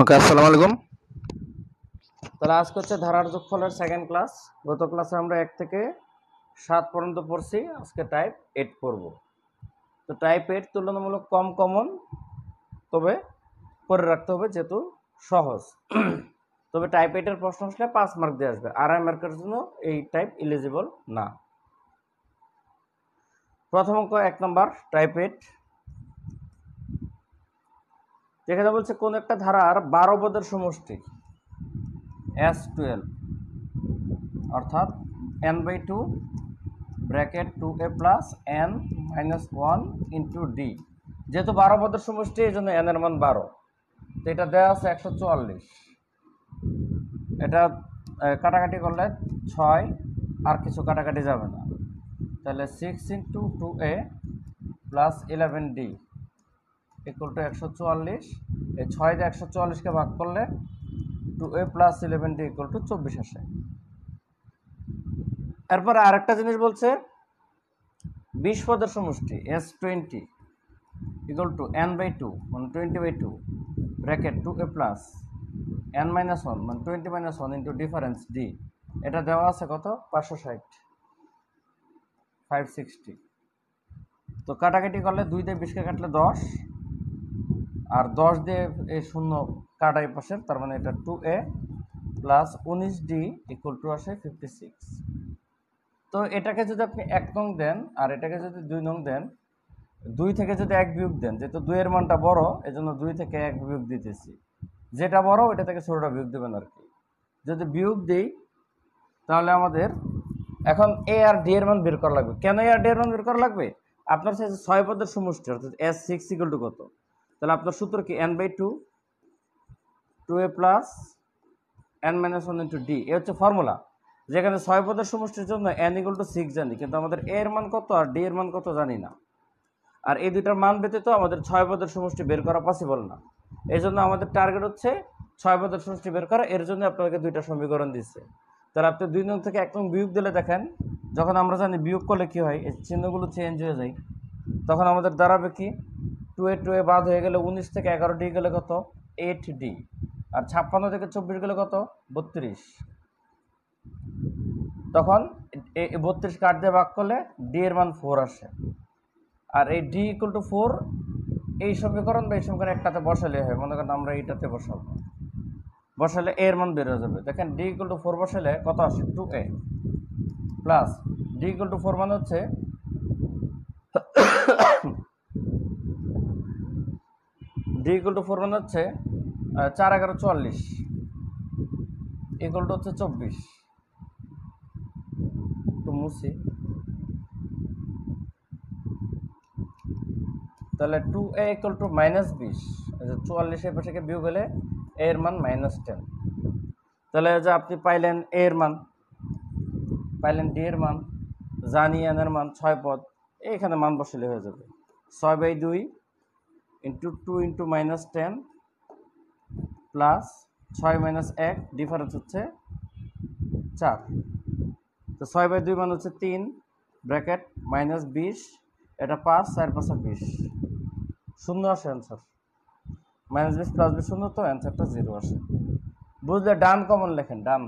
ওকে, আসসালামু আলাইকুম। তাহলে আজকে হচ্ছে ধারার যোগফলের সেকেন্ড ক্লাস। গত ক্লাসে আমরা 1 থেকে 7 পর্যন্ত পড়ছি, আজকে টাইপ 8 পড়ব। তো টাইপ 8 তুলনামূলক কম কমন, তবে পরে রাখতে হবে যেহেতু সহজ। তবে টাইপ 8 এর প্রশ্ন আসলে 5 মার্ক দিয়ে আসবে, আড়াই মার্কের জন্য এই টাইপ এলিজিবল না। প্রথম অঙ্ক 1 নম্বর টাইপ 8। যেখানে বলছে কোন একটা ধারার 12 পদের সমষ্টি S12 অর্থাৎ n/2 bracket 2a plus n minus 1 into D. যেহেতু 12 পদের সমষ্টি এই জন্য n এর মান 12। তো এটা দেওয়া আছে 144। এটা কাটাকাটি করলে 6, আর কিছু কাটাকাটি যাবে না, তাহলে 6 into 2a plus 11d equal to 144। এই 6 দিয়ে 144কে ভাগ করলে 2a plus 11d equal to 24 আসে। এরপরে আরেকটা জিনিস বলছে 20 পদের সমষ্টি S20 ইকুয়াল টু n/2 মানে 20/2 bracket 2a plus n minus 1 মানে 20 মাইনাস 1 ইন্টু ডিফারেন্স d। এটা দেওয়া আছে কত 560 560। তো কাটাকাটি করলে 2 দিয়ে 20কে কাটলে 10, আর 10 দিয়ে এই শূন্য কাটাই পাশের, তার মানে এটা 2a plus 19d equal to আসে 56। তো এটাকে যদি আপনি 1 নং দেন আর এটাকে যদি 2 নং দেন, 2 থেকে যদি 1 বিয়োগ দেন, যেহেতু 2 এর মানটা বড় এজন্য 2 থেকে 1 বিয়োগ দিতেছি, যেটা বড় ওটা থেকে ছোটটা বিয়োগ দেবেন আর কি। যদি বিয়োগ দিই তাহলে আমাদের এখন এ আর ডি এর মান বের করা লাগবে। কেন এ আর ডি এর মান বের করা লাগবে? আপনার কাছে 6 পদের সমষ্টি অর্থাৎ S6 ইকুয়াল টু কত, তাহলে আপনার সূত্র কি n/2 2a plus n minus 1 into D. এ হচ্ছে ফর্মুলা, যেখানে 6 পদের সমষ্টির জন্য n ইকুয়াল টু 6 জানি, কিন্তু আমাদের a এর মান কত আর d এর মান কত জানি না। আর এই দুইটার মান ব্যতীত আমাদের 6 পদের সমষ্টি বের করা পসিবল না। এই জন্য আমাদের টার্গেট হচ্ছে 6 পদের সমষ্টি বের করা। এর জন্য আপনাকে দুইটা সমীকরণ দিচ্ছে। তাহলে আপনি 2 নং থেকে 1 নং বিয়োগ দিলে দেখেন, যখন আমরা জানি বিয়োগ করলে কি হয়, এই চিহ্নগুলো চেঞ্জ হয়ে যায়, তখন আমাদের দাঁড়াবে কি 2a বাদ হয়ে গেলে 19 থেকে 11 ডি গেলে কত 8d, আর 56 থেকে 24 গেলে কত 32। তখন 32 কাট দিয়ে ভাগ করলে ডি এর মান 4 আসে। আর এই ডি ইকুয়াল টু 4 এই সমীকরণ বা এই সমীকরণ একটাতে বসালে হয়, মনে করেন আমরা এইটাতে বসাবো, বসালে এর মান বের হয়ে যাবে। দেখেন ডি ইকুয়াল টু 4 বসালে কত আসে 2a plus D equal two 4 মানে হচ্ছে ডি ইকুয়াল টু 4 মানে হচ্ছে 4 11 44 ইকুয়াল টু হচ্ছে 24। একটু মুছি, তাহলে 2a ইকুয়াল টু মাইনাস 20, 44 এর পাশে বিয়োগ হলে a এর মান -10। তাহলে যে আপনি পাইলেন a এর মান, পাইলেন d এর মান, জানি n এর মান 6 পদ, এইখানে মান বসালে হয়ে যাবে 6/2 into 2 into -10 plus 6 minus 1 difference হচ্ছে 4। তো 6/2 মান হচ্ছে 3 ব্র্যাকেট -20, এটা 5, 4 5 20, শূন্য আসে অ্যান্সার। -20 প্লাস 20 শূন্য, তো অ্যান্সারটা 0 আসে। বুঝলে ডান কমন লেখেন, ডান।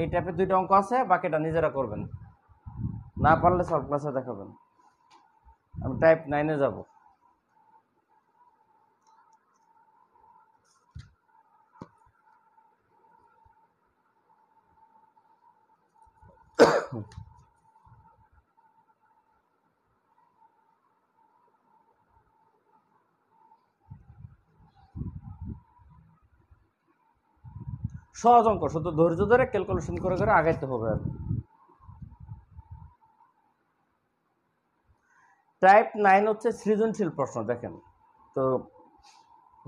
এই টাইপের দুইটা অঙ্ক আছে, বাকিটা নিজেরা করবেন, না পারলে সলভ ক্লাসে দেখাবেন। আমি টাইপ 9-এ যাব। সহজ অঙ্ক, শুধু ধৈর্য ধরে ক্যালকুলেশন করে করে আগাইতে হবে। আর টাইপ 9 হচ্ছে সৃজনশীল প্রশ্ন। দেখেন তো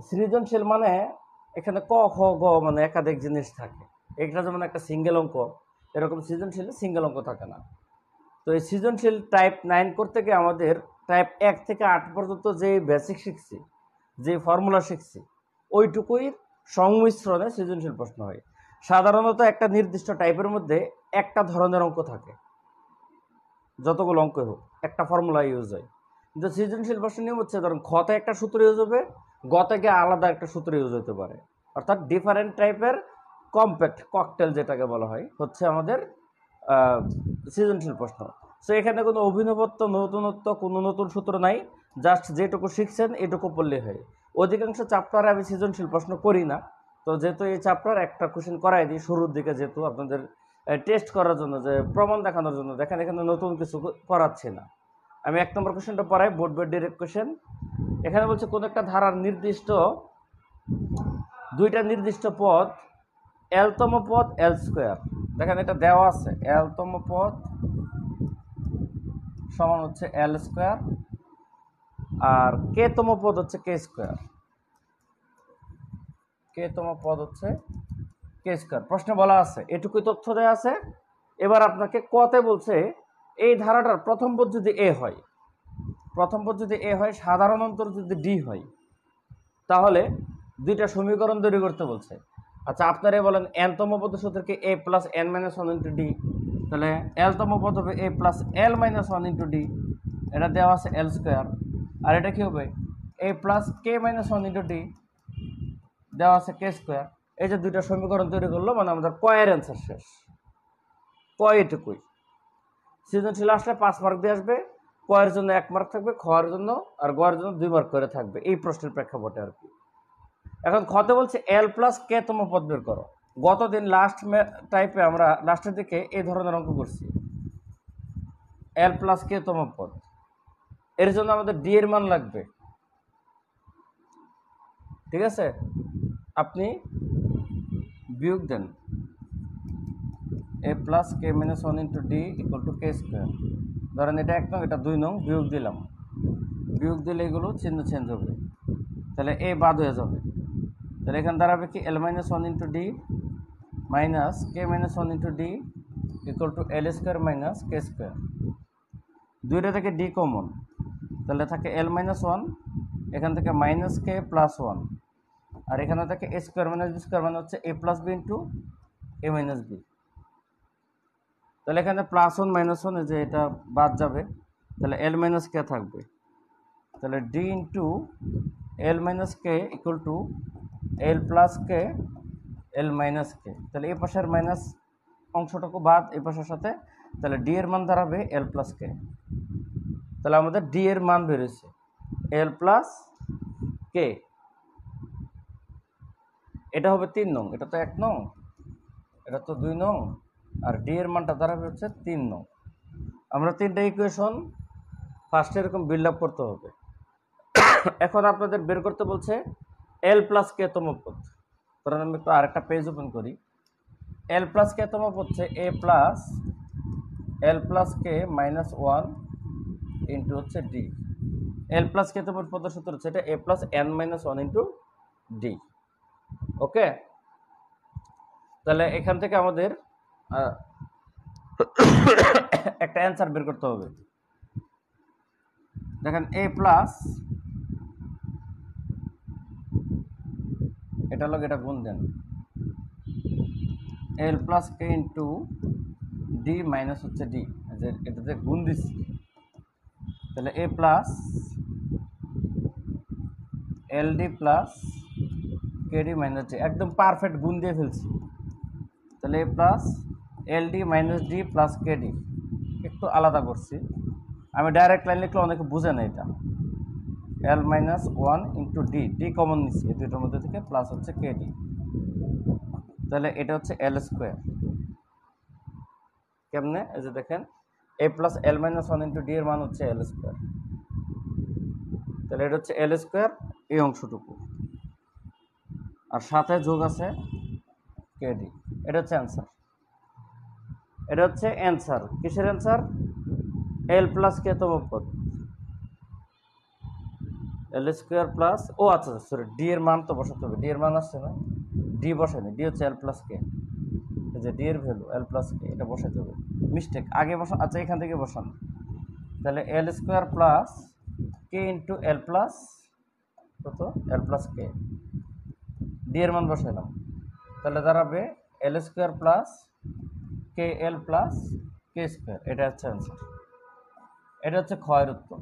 সৃজনশীল মানে এখানে ক খ গ মানে একাধিক জিনিস থাকে। এটা যেমন একটা সিঙ্গেল অঙ্ক, এরকম সৃজনশীল সিঙ্গেল অঙ্ক থাকে না। তো এই সৃজনশীল টাইপ 9 করতে গিয়ে আমাদের টাইপ 1 থেকে 8 পর্যন্ত যে বেসিক শিখছি, যে ফর্মুলা শিখছি, ওইটুকুই সংমিশ্রণে সৃজনশীল প্রশ্ন হয়। সাধারণত একটা নির্দিষ্ট টাইপের মধ্যে একটা ধরনের অঙ্ক থাকে, যতগুলো অঙ্ক হোক একটা ফর্মুলা ইউজ হয়। কিন্তু সৃজনশীল প্রশ্ন নিয়ম হচ্ছে, ধরুন খতে একটা সূত্র ইউজ হবে, গতে গিয়ে আলাদা একটা সূত্র ইউজ হতে পারে। অর্থাৎ ডিফারেন্ট টাইপের কম্প্যাক্ট ককটেল যেটাকে বলা হয় হচ্ছে আমাদের সৃজনশীল প্রশ্ন। সো এখানে কোনো অভিনবত্ব, নতুনত্ব, কোনো নতুন সূত্র নাই, জাস্ট যেটুকু শিখছেন এটুকু পড়লে হয়। অধিকাংশ চ্যাপ্টারে আমি সৃজনশীল প্রশ্ন করি না, তো যেহেতু এই চ্যাপ্টার একটা কোশ্চেন করাই দিই শুরুর দিকে, যেহেতু আপনাদের টেস্ট করার জন্য, যে প্রমাণ দেখানোর জন্য। দেখেন এখানে নতুন কিছু পড়াচ্ছি না, আমি 1 নম্বর কোশ্চেনটা পড়াই, বোর্ড বেড ডিরেক্ট কোশ্চেন। এখানে বলছে কোন একটা ধারার নির্দিষ্ট দুইটা নির্দিষ্ট পদ, এলতম পদ এল স্কোয়ার। দেখেন এটা দেওয়া আছে, এলতম পদ সমান হচ্ছে এল স্কোয়ার, আর কে তম পদ হচ্ছে কে স্কোয়ার। কে তম পদ হচ্ছে কে স্কোয়ার। প্রশ্নে বলা আছে, এটুকুই তথ্য দেওয়া আছে। এবার আপনাকে কতে বলছে এই ধারাটার প্রথম পদ যদি এ হয়, প্রথম পদ যদি এ হয়, সাধারণ অন্তর যদি ডি হয়, তাহলে দুইটা সমীকরণ তৈরি করতে বলছে। আচ্ছা আপনারা বলেন এনতম পদ সূত্রকে A plus N minus one into D, তাহলে এলতম পদ হবে A plus L minus one into D, এটা দেওয়া আছে এল স্কোয়ার। আর এটা কি হবে A plus K minus one into D, দেওয়া আছে কে স্কোয়ার। এই যে দুইটা সমীকরণ তৈরি করলো, মানে আমাদের কয়ের অ্যান্সার শেষ। কয় এটুকুই। সৃজনশীল আসলে 5 মার্ক দিয়ে আসবে, কয়ের জন্য 1 মার্ক থাকবে, খয়ের জন্য আর গয়ের জন্য 2 মার্ক করে থাকবে, এই প্রশ্নের প্রেক্ষাপটে আর কি। এখন খতে বলছে এল প্লাস কে তম পদ বের করো। গতদিন লাস্ট টাইপে আমরা লাস্টের দিকে এই ধরনের অঙ্ক করছি, এল প্লাস কে তম পদ। এর জন্য আমাদের ডি এর মান লাগবে, ঠিক আছে? আপনি বিয়োগ দেন, A plus K minus one into D equal to K square. ধরেন এটা 1 নং, এটা 2 নং, বিয়োগ দিলাম। বিয়োগ দিলে এগুলো চিহ্ন চেঞ্জ হবে, তাহলে এ বাদ হয়ে যাবে। তাহলে এখানে দাঁড়াবে কি L minus one into D minus K minus one into D equal to L square minus K square. দুইটা থেকে ডি কমন, তাহলে থাকে এল মাইনাস ওয়ান, এখান থেকে মাইনাস কে প্লাস ওয়ান, আর এখানে থাকে এ স্কোয়ার মাইনাস বি স্কোয়ার, মানে হচ্ছে A plus B into A minus B. তাহলে এখানে প্লাস ওয়ান মাইনাস ওয়ান, যে এটা বাদ যাবে, তাহলে এল মাইনাস কে থাকবে। তাহলে D into L minus K equal to L plus K L minus K. তাহলে এই পাশের মাইনাস অংশটুকু বাদ এই পাশের সাথে, তাহলে ডি এর মান দাঁড়াবে এল প্লাস কে। তাহলে আমাদের ডি এর মান বেরোচ্ছে এল প্লাস কে। এটা হবে 3 নং, এটা তো 1 নং, এটা তো 2 নং, আর ডি এর মানটা দাঁড়াবে হচ্ছে 3 নং। আমরা 3টা ইকুয়েশন ফার্স্টে এরকম বিল্ড আপ করতে হবে। এখন আপনাদের বের করতে বলছে এল প্লাস কে তম পদ। ধরেন আমি একটু আরেকটা পেজ ওপেন করি। এল প্লাস কে তম পদ হচ্ছে A plus L plus K minus one into হচ্ছে ডি। এল প্লাস কে তম পদের সূত্র হচ্ছে এটা A plus N minus one into D. Okay, তাহলে এখান থেকে আমাদের একটা অ্যান্সার বের করতে হবে। দেখেন এ প্লাস, এটা লোক এটা গুণ দেন, L plus K into D minus হচ্ছে ডি, এটাতে গুণ দিচ্ছি। তাহলে A plus L D plus K D minus D, একদম পারফেক্ট গুণ দিয়ে ফেলছি। তাহলে A plus L D minus D plus K D, একটু আলাদা করছি। আমি ডাইরেক্ট লাইন লিখলে অনেকে বুঝে না এটা। L minus one into D, D common নিচ্ছি এই দুটোর মধ্যে থেকে, প্লাস হচ্ছে কে ডি। তাহলে এটা হচ্ছে এল স্কোয়ার। কেমনে? এই যে দেখেন, এ plus L minus one into D এর মান হচ্ছে এল স্কোয়ার। তাহলে এটা হচ্ছে এল স্কোয়ার এই অংশটুকু, আর সাথে যোগ আছে কে ডি। এটা হচ্ছে অ্যান্সার। এটা হচ্ছে অ্যান্সার। কিসের অ্যান্সার? এল প্লাস কে তম পদ, এল স্কোয়ার প্লাস, ও আচ্ছা সরি, ডি এর মান তো বসাতে হবে। ডি এর মান আসছে না, ডি বসায়নি, ডি হচ্ছে এল প্লাস কে। এই যে ডি এর ভ্যালু এল প্লাস কে, এটা বসাতে হবে। মিস্টেক, আগে বসান। আচ্ছা এখান থেকে বসান। তাহলে এল square plus K into L plus কত, এল প্লাস কে, ডি এর মান বসাইলাম। তাহলে দাঁড়াবে L square plus K L plus K square. এটা হচ্ছে অ্যান্সার। এটা হচ্ছে ক্ষয়ের উত্তর।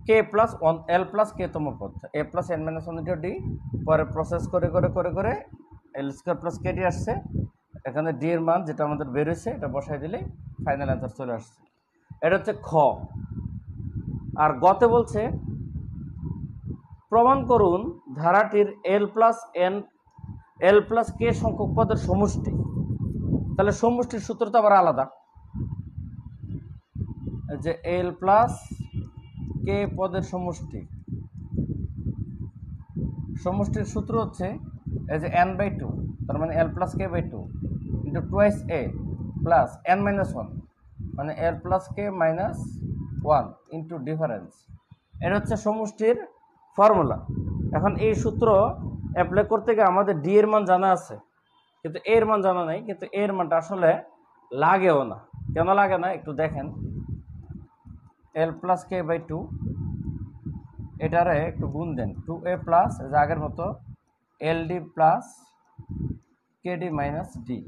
K plus one, L plus K তম পদ, A plus N minus one into D, পরে প্রসেস করে করে করে করে L square plus K D আসছে। এখানে ডি এর মান যেটা আমাদের বেরোচ্ছে এটা বসাই দিলে ফাইনাল অ্যান্সার চলে আসছে। এটা হচ্ছে খ। আর গতে বলছে প্রমাণ করুন ধারাটির এল প্লাস এন, এল প্লাস কে সংখ্যক পদের সমষ্টি। তাহলে সমষ্টির সূত্র তো আবার আলাদা, যে এল প্লাস কে পদের সমষ্টি, সমষ্টির সূত্র হচ্ছে এই যে এন বাই টু, তার মানে L plus K by two into twice A plus N minus one, মানে L plus K minus one into difference. এটা হচ্ছে সমষ্টির ফর্মুলা। এখন এই সূত্র অ্যাপ্লাই করতে গিয়ে আমাদের ডি এর মান জানা আছে, কিন্তু এর মান জানা নেই, কিন্তু এর মানটা আসলে লাগেও না। কেন লাগে না একটু দেখেন। L plus K by two, এটারে একটু গুণ দেন, টু এ প্লাস আগের মতো L D plus K D minus D,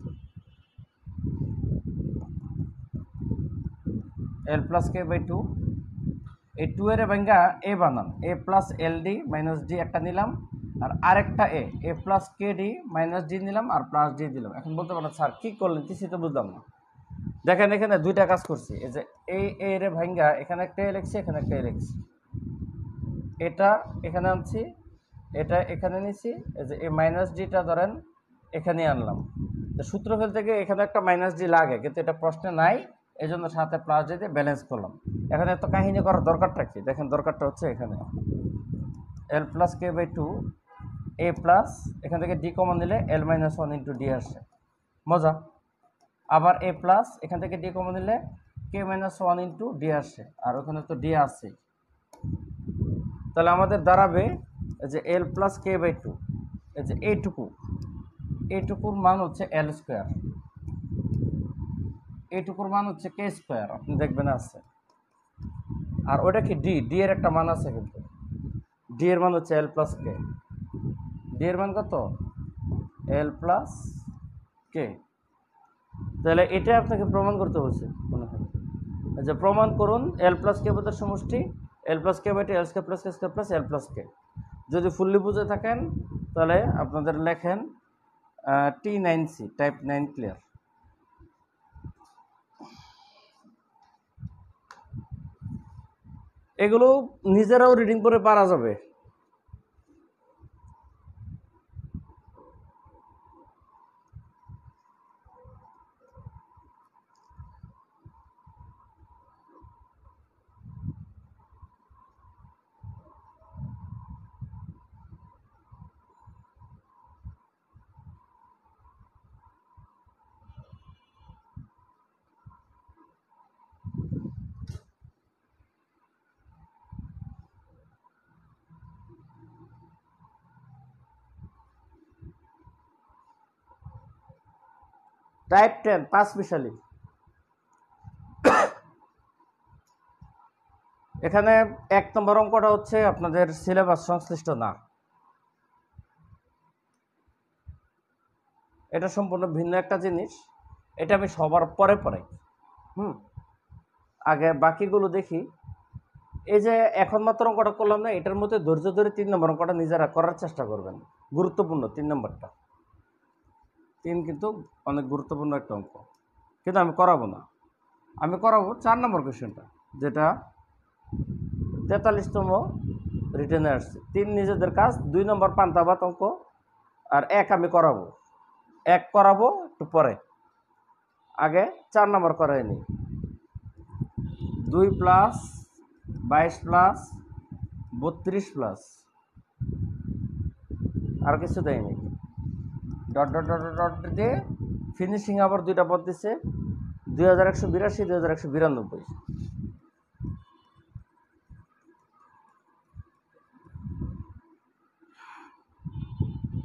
L plus K by two, এই টু এর ভাঙ্গা এ বানান, A plus L D minus D একটা নিলাম, আর আরেকটা A plus K D minus D নিলাম, আর প্লাস ডি দিলাম। এখন বলতে পারেন স্যার কী করলেন, কিছু তো বুঝলাম না। দেখেন এখানে দুইটা কাজ করছি, এই যে এই এ রে ভাঙ্গা এখানে একটা এ লিখছি, এখানে একটা এ লিখছি, এটা এখানে আনছি, এটা এখানে নিছি, এই যে এই মাইনাস ডিটা ধরেন এখানে আনলাম। তো সূত্র ফেলতে গিয়ে এখানে একটা মাইনাস ডি লাগে, কিন্তু এটা প্রশ্নে নাই, এই জন্য সাথে প্লাস ডি দিয়ে ব্যালেন্স করলাম। এখানে এত কাহিনী করার দরকারটা কি? দেখেন দরকারটা হচ্ছে এখানে L plus K by two A plus, এখান থেকে ডি কমন নিলে L minus one into D আসে, মজা। আবার এ প্লাস, এখান থেকে ডি কমন নিলে কে মাইনাস ওয়ান ইন্টু ডি আসে, আর ওখানে তো ডি আছে। তাহলে আমাদের দাঁড়াবে যে এল প্লাস কে বাই টু, এই যে এইটুকুর মান হচ্ছে এল স্কোয়ার, এইটুকুর মান হচ্ছে কে স্কোয়ার, আপনি দেখবেন আছে। আর ওটা কি ডি এর একটা মান আছে, কিন্তু ডি এর মান হচ্ছে এল প্লাস কে, ডি এর মান কত? এল প্লাস কে। তাহলে এটা আপনাকে প্রমাণ করতে বলছে মনে হয়, যে প্রমাণ করুন এল প্লাস কে পদের সমষ্টি L plus K by two L square plus K square plus L plus K. যদি ফুললি বুঝে থাকেন তাহলে আপনাদের লেখেন T9C, টাইপ 9 ক্লিয়ার। এগুলো নিজেরাও রিডিং করে পারা যাবে। টাইপ 10 পাঁচ মিশালি। এখানে এক নম্বর অঙ্কটা হচ্ছে আপনাদের সিলেবাস সংশ্লিষ্ট না, এটা সম্পূর্ণ ভিন্ন একটা জিনিস। এটা আমি সবার পরে পরে আগে বাকিগুলো দেখি। এই যে এখন মাত্র অঙ্কটা করলাম না, এটার মধ্যে ধৈর্য ধরে 3 নম্বর অঙ্কটা নিজেরা করার চেষ্টা করবেন, গুরুত্বপূর্ণ 3 নম্বরটা। 3 কিন্তু অনেক গুরুত্বপূর্ণ একটা অঙ্ক, কিন্তু আমি করাবো না। আমি করাবো 4 নম্বর কোয়েশ্চেনটা, যেটা 43তম রিটেনে আসছে। 3 নিজেদের কাজ, 2 নম্বর পান্তাভাত অঙ্ক, আর 1 আমি করাবো। 1 করাবো একটু পরে, আগে 4 নম্বর করাই নি। 2 প্লাস 22 প্লাস 32 প্লাস আর কিছু দেয়নি, ডট ডট ডট ডট দিয়ে ফিনিশিং আবার দুইটা পদ দিচ্ছে, 2182, 2192।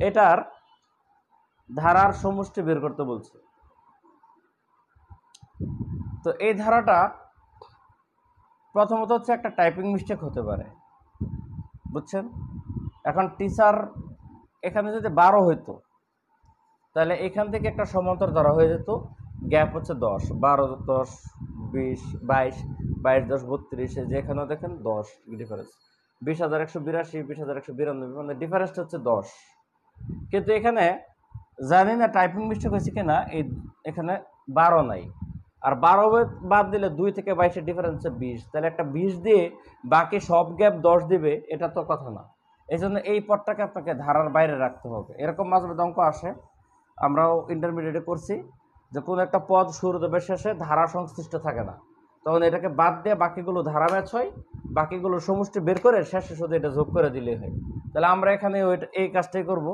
এটার ধারার সমষ্টি বের করতে বলছে। তো এই ধারাটা প্রথমত হচ্ছে একটা টাইপিং মিস্টেক হতে পারে, বুঝছেন? এখন টিচার এখানে যদি 12 হইতো, তাহলে এখান থেকে একটা সমান্তর ধরা হয়ে যেত, গ্যাপ হচ্ছে 10, 12, 10, 20, 22, 22, 10, 32, যেখানেও দেখেন 10 ডিফারেন্স। 20,182, 20,192, মানে ডিফারেন্সটা হচ্ছে 10। কিন্তু এখানে জানি না টাইপিং মিস্টেক হয়েছে কিনা, এখানে 12 নাই, আর 12 বাদ দিলে 2 থেকে 22 এর ডিফারেন্স হচ্ছে 20, তাহলে একটা 20 দিয়ে বাকি সব গ্যাপ 10 দিবে, এটা তো কথা না। এই জন্য এই পদটাকে আপনাকে ধারার বাইরে রাখতে হবে। এরকম মাঝে মাঝে অঙ্ক আসে, আমরাও ইন্টারমিডিয়েটে করছি, যে কোনো একটা পদ শুরুতে বা শেষে ধারা সংশ্লিষ্ট থাকে না, তখন এটাকে বাদ দিয়ে বাকিগুলো ধারা ম্যাচ হয়, বাকিগুলো সমষ্টি বের করে শেষে শুধু এটা যোগ করে দিলেই হয়। তাহলে আমরা এখানে এই কাজটাই করব।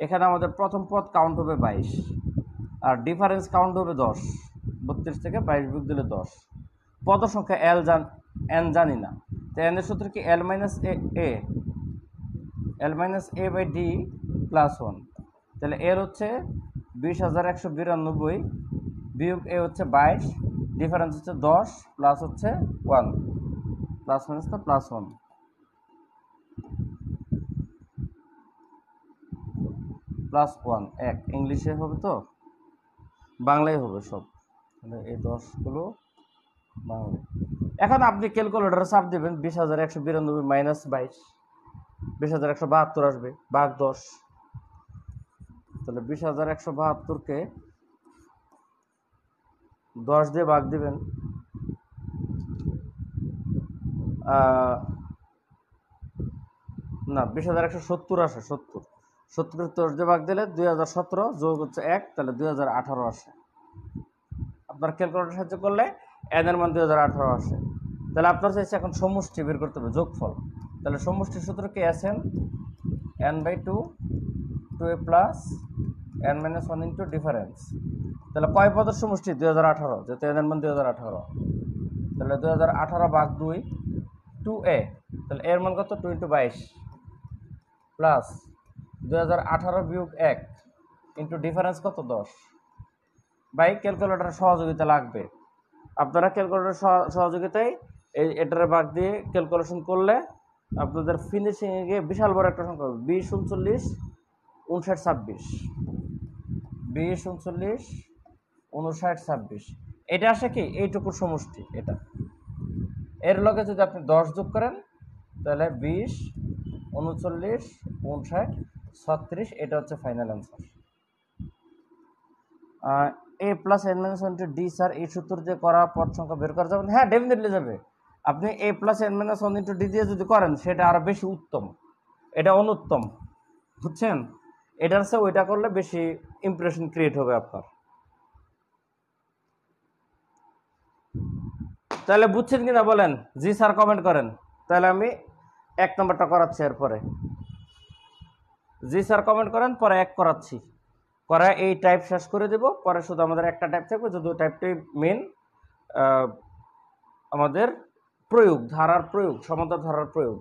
এখানে আমাদের প্রথম পদ কাউন্ট হবে 22, আর ডিফারেন্স কাউন্ট হবে 10। 32 থেকে 22 বিয়োগ দিলে 10। পদ সংখ্যা এন জানি না, তো এন এর সূত্র কি L minus A by D plus 1। তাহলে এর হচ্ছে 20,192 বিয়োগ এ হচ্ছে 22, ডিফারেন্স হচ্ছে 10 প্লাস হচ্ছে 1, প্লাস মাইনাস তো প্লাস 1, প্লাস 1 1 ইংলিশে হবে তো বাংলায় হবে সব, তাহলে এই 10গুলো বাংলায়। এখন আপনি ক্যালকুলেটরে চাপ দেবেন, 20,192 মাইনাস 22, 20,172 আসবে, ভাগ 10। তাহলে 20,172কে 10 দিয়ে ভাগ দিবেন, না 20,170 আসে, 70 10 দিয়ে ভাগ দিলে 2017 যোগ হচ্ছে 1, তাহলে 2018 আসে। আপনার ক্যালকুলেটর সাহায্য করলে এন এর মান 2018 আসে। তাহলে আপনার চাইছে এখন সমষ্টি বের করতে হবে, যোগফল। তাহলে সমষ্টির সূত্র কি আছেন, n/2 2a plus n-1 into difference. তাহলে কয় পদের সমষ্টি? 2018, যেহেতু এন এর মান 2018, তাহলে 2018 ভাগ 2 2a, তাহলে এর মান কত? 2 × 22 প্লাস 2018 বিয়োগ 1 ইন্টু ডিফারেন্স কত? 10। বাই ক্যালকুলেটরের সহযোগিতা লাগবে, আপনারা ক্যালকুলেটরের সহযোগিতায় এটার ভাগ দিয়ে ক্যালকুলেশন করলে আপনাদের ফিনিশিংয়ে গিয়ে বিশাল বড় একটা সংখ্যা হবে, 20 39 59 26, 20 39 59 26। এটা আসে কি এইটুকুর সমষ্টি। এটা এর লগে যদি আপনি 10 যোগ করেন, তাহলে 20 39 59 36, এটা হচ্ছে final answer. A plus N minus 1 into D, sir এই সূত্র দিয়ে করা পদ সংখ্যা বের করা যাবে? হ্যাঁ, ডেফিনেটলি যাবে। আপনি A plus N minus 1 into D দিয়ে যদি করেন, সেটা আরো বেশি উত্তম, এটা অনুত্তম, বুঝছেন? এটার চেয়ে ওইটা করলে বেশি ইমপ্রেশন ক্রিয়েট হবে আপনার। তাহলে বুঝছেন কিনা বলেন? জি স্যার কমেন্ট করেন। তাহলে আমি 1 নম্বরটা করাচ্ছি, এরপরে জি স্যার কমেন্ট করেন, পরে 1 করাচ্ছি, করা এই টাইপ শেষ করে দেব। পরে শুধু আমাদের একটা টাইপ থাকবে, যদি টাইপটাই মেন আমাদের প্রয়োগ, ধারার প্রয়োগ, সমান্তর ধারার প্রয়োগ।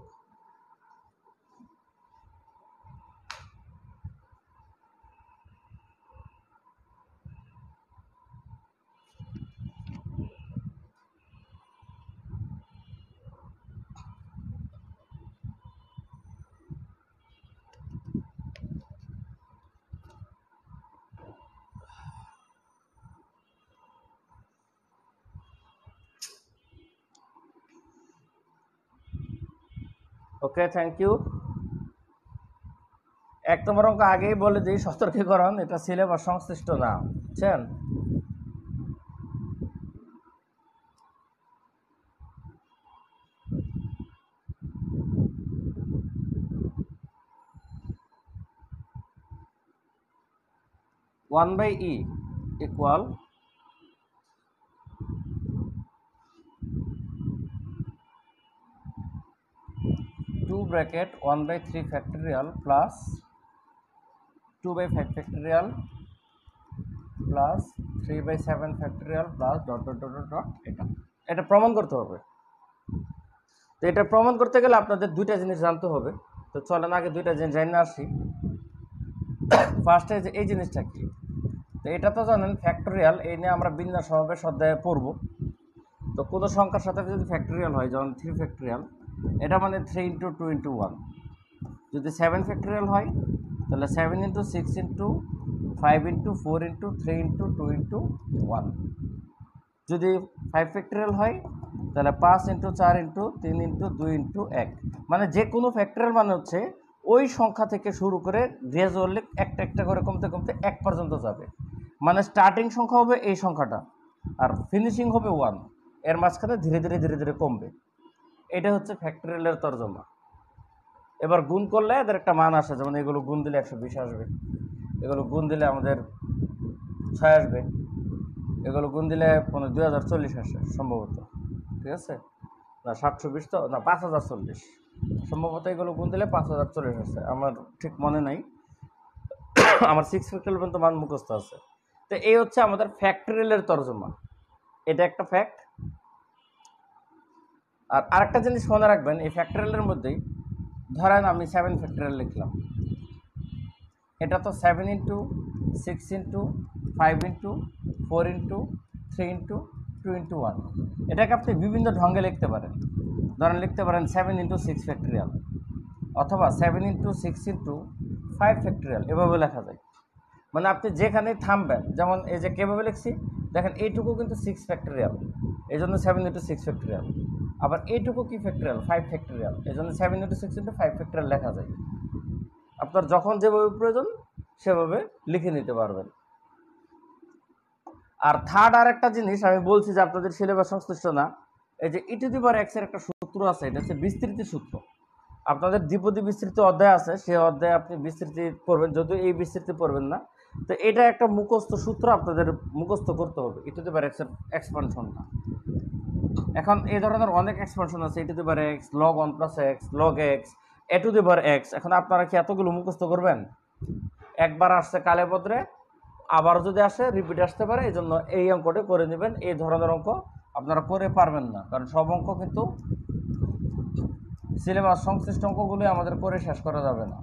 ওকে, থ্যাংক ইউ। এক নম্বর অঙ্ক আগেই বলে দিই সতর্কীকরণ, এটা সিলেবাস সংশ্লিষ্ট না, বুঝছেন? One by e equal to bracket 1/3 factorial plus 2/5 factorial plus 3/7 factorial plus dot dot dot dot dot. এটা প্রমাণ করতে হবে। তো এটা প্রমাণ করতে গেলে আপনাদের দুইটা জিনিস জানতে হবে। তো চলেন আগে দুইটা জিনিস জানিয়ে আসি। ফার্স্টে যে এই জিনিসটা কি, তো এটা তো জানেন ফ্যাক্টোরিয়াল, এই নিয়ে আমরা বিন্যাস সমাবেশ অধ্যায়ে পড়ব। তো কোনো সংখ্যার সাথে যদি ফ্যাক্টোরিয়াল হয়, যেমন 3 ফ্যাক্টোরিয়াল, এটা মানে 3 × 2 × 1। যদি 7 ফ্যাক্টোরিয়াল হয় তাহলে 7 × 6 × 5 × 4 × 3 × 2 × 1। যদি 5 ফ্যাক্টোরিয়াল হয় তাহলে 5 × 4 × 3 × 2 × 1। মানে যে কোনো ফ্যাক্টোরিয়াল মানে হচ্ছে ওই সংখ্যা থেকে শুরু করে গ্র্যাজুয়ালি একটা একটা করে কমতে কমতে 1 পর্যন্ত যাবে। মানে স্টার্টিং সংখ্যা হবে এই সংখ্যাটা আর ফিনিশিং হবে 1, এর মাঝখানে ধীরে ধীরে ধীরে ধীরে কমবে। এটা হচ্ছে ফ্যাক্টোরিয়ালের তর্জমা। এবার গুণ করলে এদের একটা মান আসে, যেমন এগুলো গুণ দিলে 120 আসবে, এগুলো গুণ দিলে আমাদের 6 আসবে, এগুলো গুণ দিলে 2040 আসে সম্ভবত, ঠিক আছে? না 720 তো না 5040 সম্ভবত, এগুলো গুণ দিলে 5040 আসে, আমার ঠিক মনে নাই, আমার 6 ফ্যাক্টোরিয়াল পর্যন্ত মান মুখস্থ আছে। তো এই হচ্ছে আমাদের ফ্যাক্টোরিয়ালের তর্জমা, এটা একটা ফ্যাক্ট। আর আরেকটা জিনিস মনে রাখবেন, এই ফ্যাক্টোরিয়ালের মধ্যেই ধরেন আমি 7 ফ্যাক্টোরিয়াল লিখলাম, এটা তো 7 × 6 × 5 × 4 × 3 × 2 × 1। এটাকে আপনি বিভিন্ন ঢঙ্গে লিখতে পারেন। ধরেন লিখতে পারেন 7 × 6 ফ্যাক্টোরিয়াল, অথবা 7 × 6 × 5 ফ্যাক্টোরিয়াল, এভাবে লেখা যায়। মানে আপনি যেখানে থামবেন, যেমন এই যে কীভাবে লিখছি দেখেন, এইটুকু কিন্তু 6 ফ্যাক্টোরিয়াল, এই জন্য 7 × 6 ফ্যাক্টোরিয়াল। আবার এইটুকু কি ফ্যাক্টোরিয়াল, 5 ফ্যাক্টোরিয়াল, এই জন্য 7 × 6 × 5 ফ্যাক্টোরিয়াল লেখা যায়। আপনার যখন যেভাবে প্রয়োজন সেভাবে লিখে নিতে পারবেন। আর থার্ড আর একটা জিনিস আমি বলছি যে আপনাদের সিলেবাস সংশ্লিষ্ট না, এই যে e⁻x এর একটা সূত্র আছে, এটা হচ্ছে বিস্তৃতি সূত্র। আপনাদের দ্বিপদী বিস্তৃতি অধ্যায় আছে, সেই অধ্যায়ে আপনি বিস্তৃতি পড়বেন, যদিও এই বিস্তৃতি পড়বেন না। তো এটা একটা মুখস্থ সূত্র, আপনাদের মুখস্থ করতে হবে e⁻x এর এক্সপানশনটা। এখন এই ধরনের অনেক এক্সপানশন আছে, e⁻x, log 1 + x, log x, a⁻x। এখন আপনারা কি এতগুলো মুখস্থ করবেন? একবার আসছে কালে বদরে, আবার যদি আসে রিপিট আসতে পারে, এই জন্য এই অঙ্কটা করে নেবেন। এই ধরনের অঙ্ক আপনারা করে পারবেন না, কারণ সব অঙ্ক কিন্তু সিলেবাস সংশ্লিষ্ট অঙ্কগুলি আমাদের করে শেষ করা যাবে না।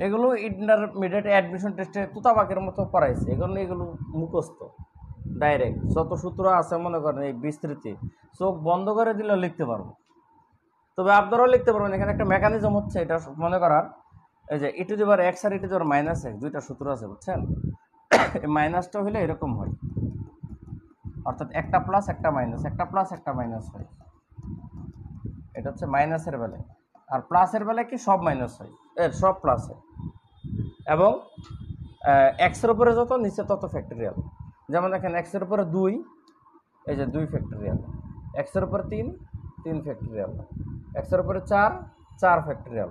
এগুলো ইন্টারমিডিয়েট অ্যাডমিশন টেস্টে তুতাবাকের মতো পড়াইছে, এগুলো মুখস্থ ডাইরেক্ট। যত সূত্র আছে মনে করেন এই বিস্তৃতি, চোখ বন্ধ করে দিলেও লিখতে পারবো। তবে আপনারাও লিখতে পারবেন, এখানে একটা মেকানিজম হচ্ছে এটা মনে করার, এই যে e⁻x আর e⁻−x দুইটা সূত্র আছে, বুঝছেন? এই মাইনাসটা হলে এরকম হয়, অর্থাৎ একটা প্লাস একটা মাইনাস, একটা প্লাস একটা মাইনাস হয়। এটা হচ্ছে মাইনাসের বেলায়। আর প্লাসের বেলায় কি সব মাইনাস হয়, সব প্লাস হয়। এবং এক্সের উপরে যত নিচে তত ফ্যাক্টোরিয়াল। যেমন দেখেন এক্সের উপরে 2, এই যে 2 ফ্যাক্টোরিয়াল, এক্সের উপরে 3, 3 ফ্যাক্টোরিয়াল, এক্সের উপরে 4, 4 ফ্যাক্টোরিয়াল।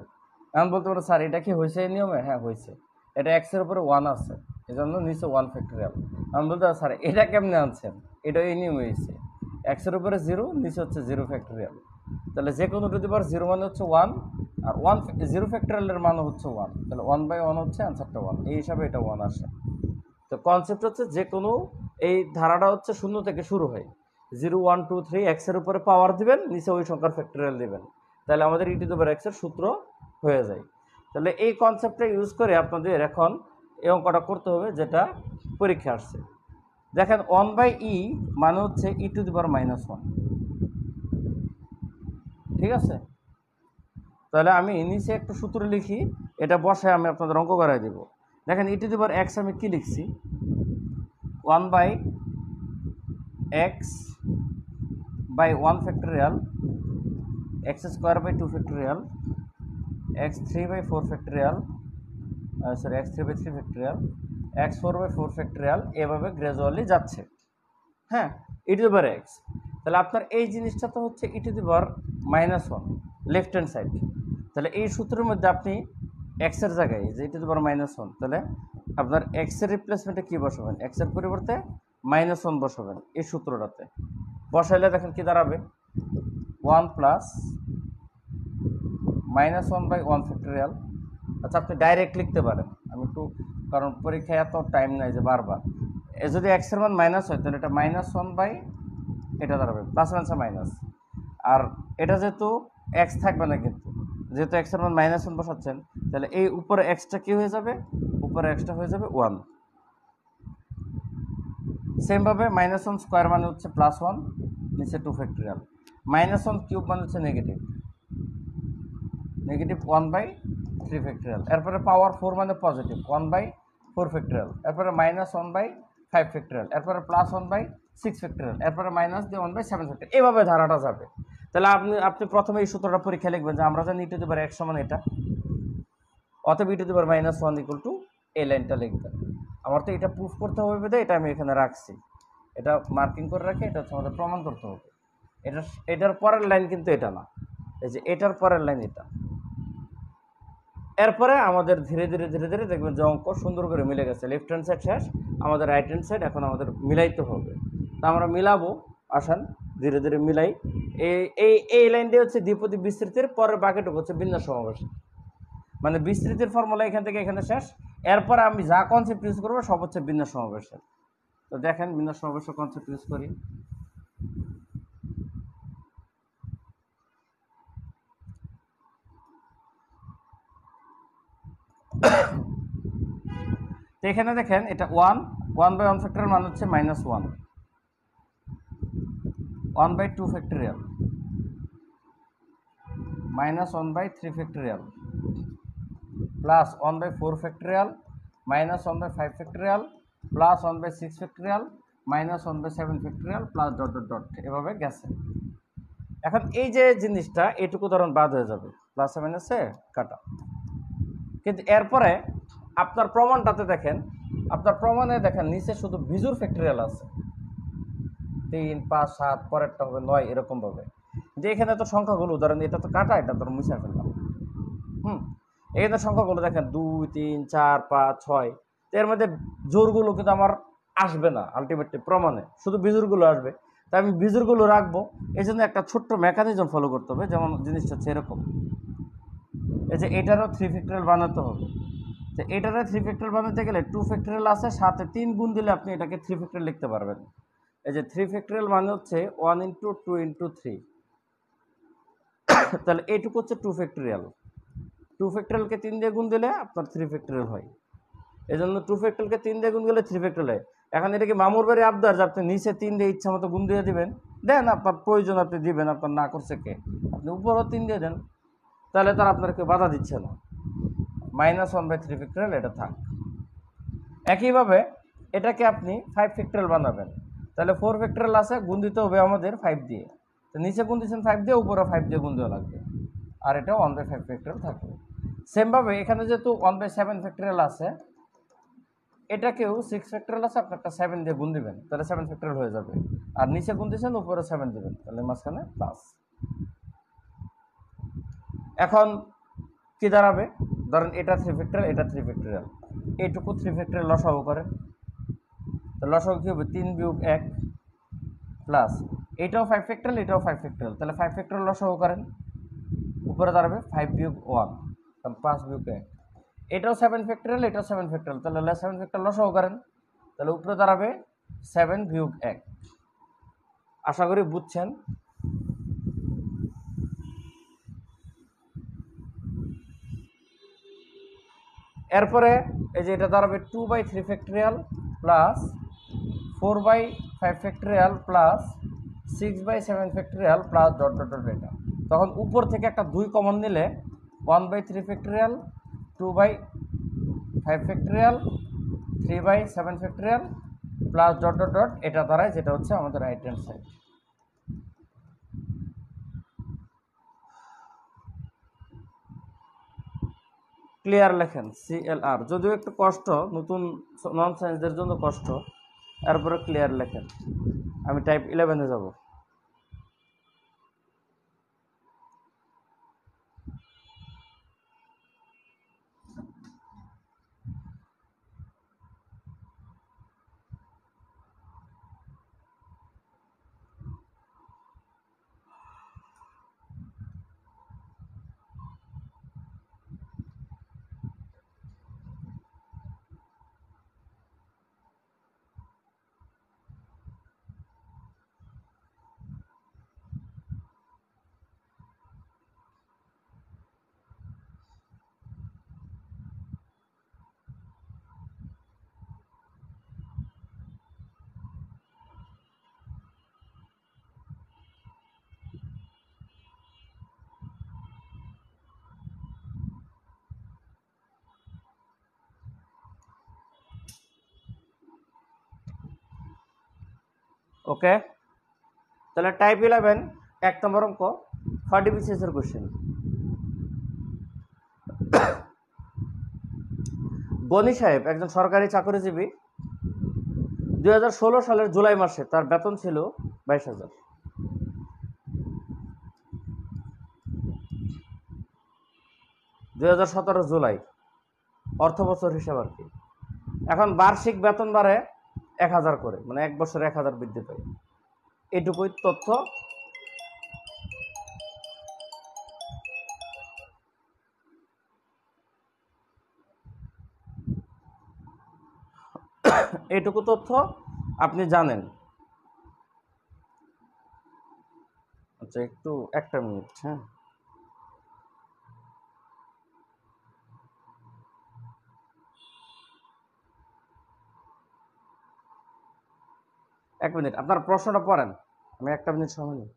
এখন বলতে পারো স্যার এটা কি হয়েছে এই নিয়মে? হ্যাঁ হয়েছে, এটা এক্সের উপরে 1 আছে, এই জন্য নিচে 1 ফ্যাক্টোরিয়াল। আমি বলতে পারো স্যার এটা কেমনে আনছেন? এটা এই নিয়মে হয়েছে, এক্সের উপরে 0, নিচে হচ্ছে 0 ফ্যাক্টোরিয়াল। তাহলে যে কোনো ⁻0 মানে হচ্ছে 1, আর 0 ফ্যাক্টোরিয়ালের মান হচ্ছে 1, তাহলে 1/1 হচ্ছে অ্যান্সারটা 1, এই হিসাবে এটা 1 আসে। তো কনসেপ্ট হচ্ছে যে কোনো এই ধারাটা হচ্ছে 0 থেকে শুরু হয়, 0, 1, 2, 3 এক্সের উপরে পাওয়ার দিবেন, নিচে ওই সংখ্যার ফ্যাক্টোরিয়াল দিবেন, তাহলে আমাদের e⁻x এর সূত্র হয়ে যায়। তাহলে এই কনসেপ্টটা ইউজ করে আপনাদের এখন এই অঙ্কটা করতে হবে, যেটা পরীক্ষা আসছে। দেখেন 1/e মানে হচ্ছে e⁻−1, ঠিক আছে? তাহলে আমি নিচে একটু সূত্র লিখি, এটা বসে আমি আপনাদের অঙ্ক করাই দেব। দেখেন e⁻x আমি কি লিখছি, 1/x/1 factorial, x² 2 factorial x3/4 factorial, sorry x3/3 factorial, x4/4 factorial, এভাবে গ্র্যাজুয়ালি যাচ্ছে। হ্যাঁ, e⁻x। তাহলে আপনার এই জিনিসটা তো হচ্ছে e⁻−1 লেফট হ্যান্ড সাইড। তাহলে এই সূত্রের মধ্যে আপনি এক্সের জায়গায় যে e⁻−1, তাহলে আপনার এক্সের রিপ্লেসমেন্টে কী বসাবেন? এক্সের পরিবর্তে -1 বসাবেন এই সূত্রটাতে। বসাইলে দেখেন কি দাঁড়াবে, 1 প্লাস -1/1 ফ্যাক্টরিয়াল। আচ্ছা, আপনি ডাইরেক্ট লিখতে পারেন, আমি একটু, কারণ পরীক্ষায় এত টাইম নাই যে বারবার। যদি এক্সের মান মাইনাস হয় তাহলে এটা -1/, এটা দাঁড়াবে প্লাস মাইনাস। আর এটা যেহেতু এক্স থাকবে না, কিন্তু যেহেতু এক্সের মান -1 বসাচ্ছেন, তাহলে এই উপরে এক্সটা কি হয়ে যাবে? উপরে এক্সটা হয়ে যাবে 1। সেমভাবে -1 স্কোয়ার মানে হচ্ছে +1, নিচে 2 ফ্যাক্টরিয়াল। -1 কিউব মানে হচ্ছে নেগেটিভ 1/3 ফ্যাক্টরিয়াল। এরপরে পাওয়ার 4 মানে পজিটিভ 1/4 ফ্যাক্টরিয়াল। এরপরে -1/5 ফ্যাক্টরিয়াল। এরপরে +1/6 ফ্যাক্টরিয়াল। এরপরে মাইনাস দিয়ে 1/7 ফ্যাক্টরিয়াল। এভাবে ধারাটা যাবে। তাহলে আপনি প্রথমে এই সূত্রটা পরীক্ষা লিখবেন যে আমরা জানি e⁻x সমান এটা, অতএব e⁻−1 এই লাইনটা লিখবেন। আমার তো এটা প্রুফ করতে হবে বলে এটা আমি এখানে রাখছি, এটা মার্কিং করে রাখি, এটা হচ্ছে আমাদের প্রমাণ করতে হবে। এটার পরের লাইন কিন্তু এটা না, এই যে এটার পরের লাইন এটা। এরপরে আমাদের ধীরে ধীরে দেখবেন যে অঙ্ক সুন্দর করে মিলে গেছে। লেফট হ্যান্ড সাইড শেষ, আমাদের রাইট হ্যান্ড সাইড এখন আমাদের মিলাইতে হবে। তা আমরা মিলাবো, আসেন ধীরে ধীরে মিলাই। এই লাইনটি হচ্ছে দ্বিপদী বিস্তৃতির, পরের বাকিটুকু হচ্ছে বিন্যাস সমাবেশ। মানে বিস্তৃতির ফর্মুলা এখান থেকে এখানে শেষ। এরপর আমি যা কনসেপ্ট ইউজ করবো সব হচ্ছে বিন্যাস সমাবেশের। তো দেখেন বিন্যাস সমাবেশের কনসেপ্ট ইউজ করি। তো এখানে দেখেন এটা 1/1 ফ্যাক্টরিয়াল মানে হচ্ছে -1, 1/2 factorial, -1/3 factorial, plus 1/4 factorial, -1/5 factorial, plus 1/6 factorial, -1/7 factorial, plus dot dot dot, এভাবে গেছে। এখন এই যে জিনিসটা এটুকু ধরুন বাদ হয়ে যাবে, প্লাসে মাইনাসে কাটা। কিন্তু এরপরে আপনার প্রমাণটাতে দেখেন, আপনার প্রমাণে দেখেন নিচে শুধু বিজুর ফ্যাক্টরিয়াল আছে, 3, 5, 7, পরেরটা হবে 9, এরকমভাবে। যে এখানে তো সংখ্যাগুলো ধরেন এটা তো কাটা, এটা তো মুছে ফেললাম। এখানে সংখ্যাগুলো দেখেন 2, 3, 4, 5, 6, এর মধ্যে জোরগুলো কিন্তু আমার আসবে না আলটিমেটলি প্রমাণে, শুধু বিজুরগুলো আসবে। তাই আমি বিজুরগুলো রাখবো, এই জন্য একটা ছোট্ট মেকানিজম ফলো করতে হবে। যেমন জিনিসটা হচ্ছে এরকম, এই যে এটারও 3 ফ্যাক্টরিয়াল বানাতে হবে। তো এটারও 3 ফ্যাক্টরিয়াল বানাতে গেলে 2 ফ্যাক্টরিয়াল আছে, সাথে 3 গুণ দিলে আপনি এটাকে 3 ফ্যাক্টরিয়াল লিখতে পারবেন। এই যে 3 ফ্যাক্টরিয়াল মানে হচ্ছে 1 × 2 × 3। তাহলে এইটুকু হচ্ছে 2 ফ্যাক্টরিয়াল। 2 ফ্যাক্টরিয়ালকে 3 দিয়ে গুণ দিলে আপনার 3 ফ্যাক্টরিয়াল হয়। এই জন্য 2 ফ্যাক্টরিয়ালকে 3 দিয়ে গুণ দিলে 3 ফ্যাক্টরিয়াল হয়। এখন এটাকে মামুর বাড়ি আবদার যে আপনি নিচে 3 দিয়ে ইচ্ছা মতো গুণ দিয়ে দিবেন, দেন আপনার প্রয়োজন আপনি দিবেন, আপনার না করছে কে, আপনি উপরও 3 দিয়ে দেন, তাহলে তার আপনার কেউ বাধা দিচ্ছে না। -1/3 ফ্যাক্টরিয়াল এটা থাক। একইভাবে এটাকে আপনি 5 ফ্যাক্টরিয়াল বানাবেন, তাহলে 4 ফ্যাক্টরিয়াল আছে, গুণ দিতে হবে আমাদের 5 দিয়ে। তো নিচে গুণ দিচ্ছেন 5 দিয়ে, উপরে 5 দিয়ে গুণ দেওয়া লাগবে, আর এটা 1/5 ফ্যাক্টরিয়াল থাকবে। সেমভাবে এখানে যেহেতু 1/7 ফ্যাক্টরিয়াল আছে, এটাকেও 6 ফ্যাক্টরিয়াল আছে, আপনি একটা 7 দিয়ে গুণ দিবেন, তাহলে 7 ফ্যাক্টরিয়াল হয়ে যাবে। আর নিচে গুণ দিচ্ছেন, উপরে 7 দিবেন, তাহলে মাঝখানে প্লাস। এখন কি দাঁড়াবে, ধরেন এটা 3 ফ্যাক্টরিয়াল, এটা 3 ফ্যাক্টরিয়াল, এইটুকু 3 ফ্যাক্টরিয়াল লসাগু করেন। তো লসাগু কী হবে, 3 - 1 প্লাস এটাও 5 ফ্যাক্টরিয়াল, এটাও 5 ফ্যাক্টরিয়াল, তাহলে 5 ফ্যাক্টরিয়াল লসাগু করেন, উপরে দাঁড়াবে 5 - 1, কারণ 5 - 1। এটাও 7 ফ্যাক্টরিয়াল, এটাও 7 ফ্যাক্টরিয়াল, তাহলে 7 ফ্যাক্টরিয়াল লসাগু করেন, তাহলে উপরে দাঁড়াবে 7 - 1। আশা করি বুঝছেন। এরপরে এই যে এটা দাঁড়াবে 2/3 factorial plus 4/5 factorial plus 6/7 factorial plus dot dot dot. এটা তখন উপর থেকে একটা 2 কমন নিলে 1/3 factorial, 2/5 factorial, 3/7 factorial plus dot dot dot, এটা দ্বারাই যেটা হচ্ছে আমাদের রাইট হ্যান্ড সাইড। ক্লিয়ার লেখেন, CLR, যদিও একটু কষ্ট, নতুন নন সায়েন্সদের জন্য কষ্ট, এরপরে ক্লিয়ার লেখেন। আমি টাইপ 11-এ যাব। ওকে, তাহলে টাইপ 11 1 নম্বর অঙ্ক 40 BCS এর কোশ্চেন। গনি সাহেব একজন সরকারি চাকরিজীবী। 2016 সালের জুলাই মাসে তার বেতন ছিল 22,000। 2017 জুলাই, অর্থ বছর হিসাব আর কি। এখন বার্ষিক বেতন বাড়ে 1000 করে, মানে এক বছরে 1000 বৃদ্ধি পায়। এটুকুই তথ্য। এইটুকু তথ্য আপনি জানেন। আচ্ছা, একটু একটা মিনিট, হ্যাঁ। এক মিনিট, আপনার প্রশ্নটা পড়েন, আমি একটা মিনিট সময় নিই।